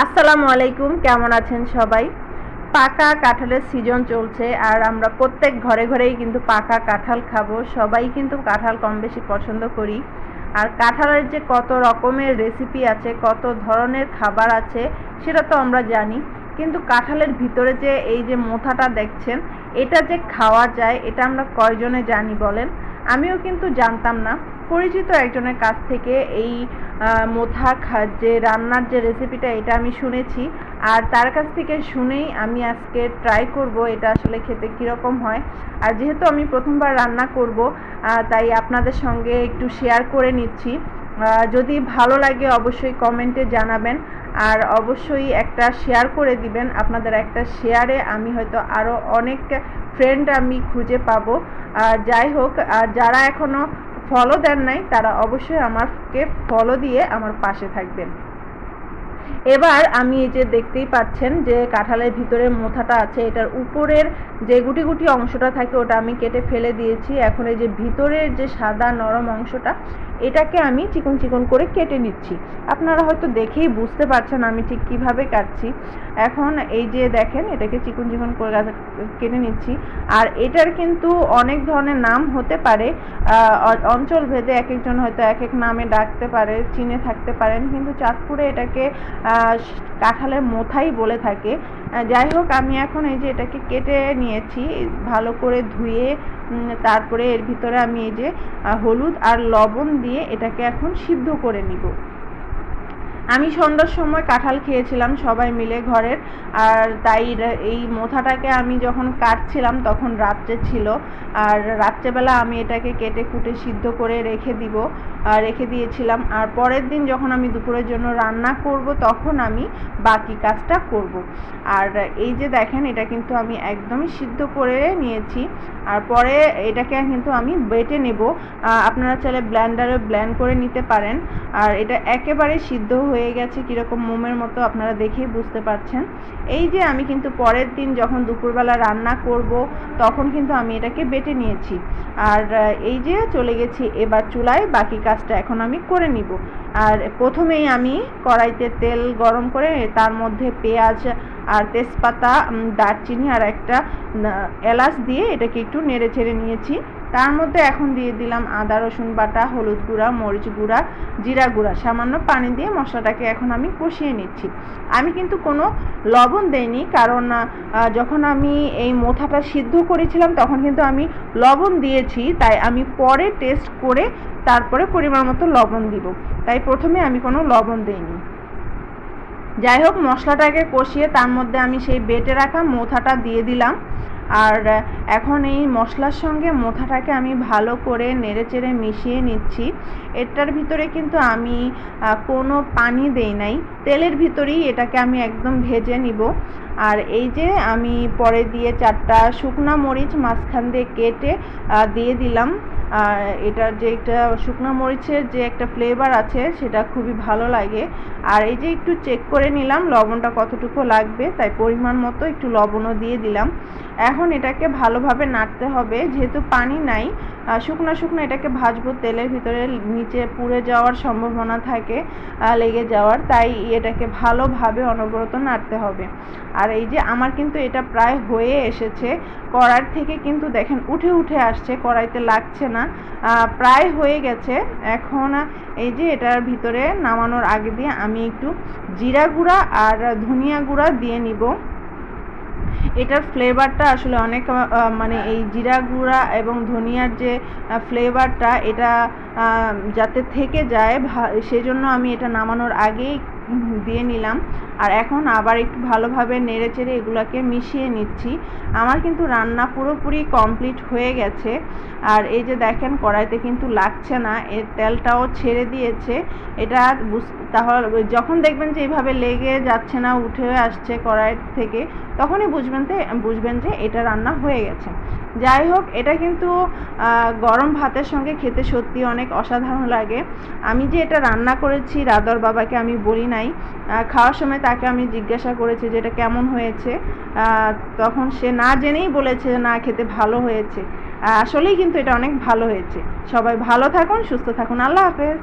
আসসালামু আলাইকুম, কেমন আছেন সবাই? পাকা কাঁঠালের সিজন চলছে আর আমরা প্রত্যেক ঘরে ঘরেই কিন্তু পাকা কাঁঠাল খাবো। সবাই কিন্তু কাঁঠাল কম বেশি পছন্দ করি। আর কাঁঠালের যে কত রকমের রেসিপি আছে, কত ধরনের খাবার আছে সেটা তো আমরা জানি। কিন্তু কাঁঠালের ভিতরে যে এই যে মোথাটা দেখছেন, এটা যে খাওয়া যায় এটা আমরা কয়জনে জানি বলেন? আমিও কিন্তু জানতাম না। পরিচিত একজনের কাছ থেকে এই মোথা যে রান্নার যে রেসিপিটা এটা আমি শুনেছি। আর তার কাছ থেকে শুনেই আমি আজকে ট্রাই করব এটা আসলে খেতে কীরকম হয়। আর যেহেতু আমি প্রথমবার রান্না করব, তাই আপনাদের সঙ্গে একটু শেয়ার করে নিচ্ছি। যদি ভালো লাগে অবশ্যই কমেন্টে জানাবেন। আর অবশ্যই একটা শেয়ার করে দিবেন। আপনাদের একটা শেয়ারে আমি হয়তো আরও অনেক ফ্রেন্ড আমি খুঁজে পাবো। যাই হোক, আর যারা এখনও ফলো দেন নাই তারা অবশ্যই আমাকে ফলো দিয়ে আমার পাশে থাকবেন। এবার আমি এই যে দেখতেই পাচ্ছেন যে কাঁঠালের ভিতরে মোথাটা আছে, এটার উপরের যে গুটি গুটি অংশটা থাকে ওটা আমি কেটে ফেলে দিয়েছি। এখন এই যে ভিতরের যে সাদা নরম অংশটা এটাকে আমি চিকন চিকন করে কেটে নিচ্ছি। আপনারা হয়তো দেখেই বুঝতে পারছেন আমি ঠিক কিভাবে কাটছি। এখন এই যে দেখেন এটাকে চিকন চিকন করে কেটে নিচ্ছি। আর এটার কিন্তু অনেক ধরনের নাম হতে পারে, অঞ্চল ভেদে এক একজন হয়তো এক এক নামে ডাকতে পারে, চিনে থাকতে পারেন, কিন্তু চাঁদপুরে এটাকে কাঁঠালের মোথাই বলে থাকে। যাই হোক, আমি এখন এই যে এটাকে কেটে নিয়েছি ভালো করে ধুয়ে। তারপরে এর ভিতরে আমি এই যে হলুদ আর লবণ দিয়ে এটাকে এখন সিদ্ধ করে নিব। আমি সন্ধ্যার সময় কাঁঠাল খেয়েছিলাম সবাই মিলে ঘরের। আর তাই এই মোথাটাকে আমি যখন কাটছিলাম তখন রাত্রে ছিল। আর রাত্রেবেলা আমি এটাকে কেটে কুটে সিদ্ধ করে রেখে দিয়েছিলাম। আর পরের দিন যখন আমি দুপুরের জন্য রান্না করব তখন আমি বাকি কাজটা করব। আর এই যে দেখেন এটা কিন্তু আমি একদমই সিদ্ধ করে নিয়েছি। আর পরে এটাকে কিন্তু আমি বেটে নেব। আপনারা চাইলে ব্লেন্ডারে ব্লেন্ড করে নিতে পারেন। আর এটা একেবারে সিদ্ধ হয়ে গেছে, কীরকম মোমের মতো আপনারা দেখেই বুঝতে পারছেন। এই যে আমি কিন্তু পরের দিন যখন দুপুরবেলা রান্না করব তখন কিন্তু আমি এটাকে বেটে নিয়েছি। আর এই যে চলে গেছি এবার চুলায়, বাকি কাজটা এখন আমি করে নিব। আর প্রথমেই আমি কড়াইতে তেল গরম করে তার মধ্যে পেঁয়াজ আর তেজপাতা, দারচিনি আর একটা এলাচ দিয়ে এটাকে একটু নেড়ে চেড়ে নিয়েছি। তার মধ্যে এখন দিয়ে দিলাম আদা রসুন বাটা, হলুদ গুঁড়া, মরিচ গুঁড়া, জিরা গুঁড়া, সামান্য পানি দিয়ে মশলাটাকে এখন আমি কষিয়ে নিচ্ছি। আমি কিন্তু কোনো লবণ দেইনি, কারণ যখন আমি এই মোথাটা সিদ্ধ করেছিলাম তখন কিন্তু আমি লবণ দিয়েছি, তাই আমি পরে টেস্ট করে তারপরে পরিমাণ মতো লবণ দিব। তাই প্রথমে আমি কোনো লবণ দেইনি। যাই হোক, মশলাটাকে কষিয়ে তার মধ্যে আমি সেই বেটে রাখা মোথাটা দিয়ে দিলাম। আর এখন এই মশলার সঙ্গে মোথাটাকে আমি ভালো করে নেড়েচেড়ে মিশিয়ে নিচ্ছি। এটার ভিতরে কিন্তু আমি কোনো পানি দেই নাই, তেলের ভিতরেই এটাকে আমি একদম ভেজে নিব। আর এই যে আমি পরে দিয়ে 4টা শুকনা মরিচ মাঝখান দিয়ে কেটে দিয়ে দিলাম। আর এটার যে একটা শুকনো মরিচের যে একটা ফ্লেভার আছে সেটা খুবই ভালো লাগে। আর এই যে একটু চেক করে নিলাম লবণটা কতটুকু লাগবে, তাই পরিমাণ মতো একটু লবণও দিয়ে দিলাম। এখন এটাকে ভালোভাবে নাড়তে হবে, যেহেতু পানি নাই, শুকনো শুকনো এটাকে ভাজবো, তেলের ভিতরে নিচে পুড়ে যাওয়ার সম্ভাবনা থাকে, লেগে যাওয়ার, তাই এটাকে ভালোভাবে অনবরত নাড়তে হবে। আর এই যে আমার কিন্তু এটা প্রায় হয়ে এসেছে, কড়াই থেকে কিন্তু দেখেন উঠে উঠে আসছে, কড়াইতে লাগছে না, প্রায় হয়ে গেছে। এখন এই যে এটার ভিতরে নামানোর আগে দিয়ে আমি একটু জিরা গুঁড়া আর ধনিয়া গুঁড়া দিয়ে নিব। এটার ফ্লেভারটা আসলে অনেক, মানে এই জিরা গুঁড়া এবং ধনিয়ার যে ফ্লেভারটা এটা যাতে থেকে যায় সেজন্য আমি এটা নামানোর আগেই দিয়ে নিলাম। আর এখন আবার একটু ভালোভাবে নেড়েচেড়ে এগুলোকে মিশিয়ে নিচ্ছি। আমার কিন্তু রান্না পুরোপুরি কমপ্লিট হয়ে গেছে। আর এই যে দেখেন কড়াইতে কিন্তু লাগছে না, এর তেলটাও ছেড়ে দিয়েছে। এটা তাহলে যখন দেখবেন যে এইভাবে লেগে যাচ্ছে না, উঠে আসছে কড়াই থেকে, তখনই বুঝবেন যে এটা রান্না হয়ে গেছে। যাই হোক, এটা কিন্তু গরম ভাতের সঙ্গে খেতে সত্যি অনেক অসাধারণ লাগে। আমি যে এটা রান্না করেছি রাদর বাবাকে আমি বলি নাই, খাওয়ার সময় তাকে আমি জিজ্ঞাসা করেছি যে এটা কেমন হয়েছে, তখন সে না জেনেই বলেছে না, খেতে ভালো হয়েছে। আসলেই কিন্তু এটা অনেক ভালো হয়েছে। সবাই ভালো থাকুন, সুস্থ থাকুন, আল্লাহ হাফেজ।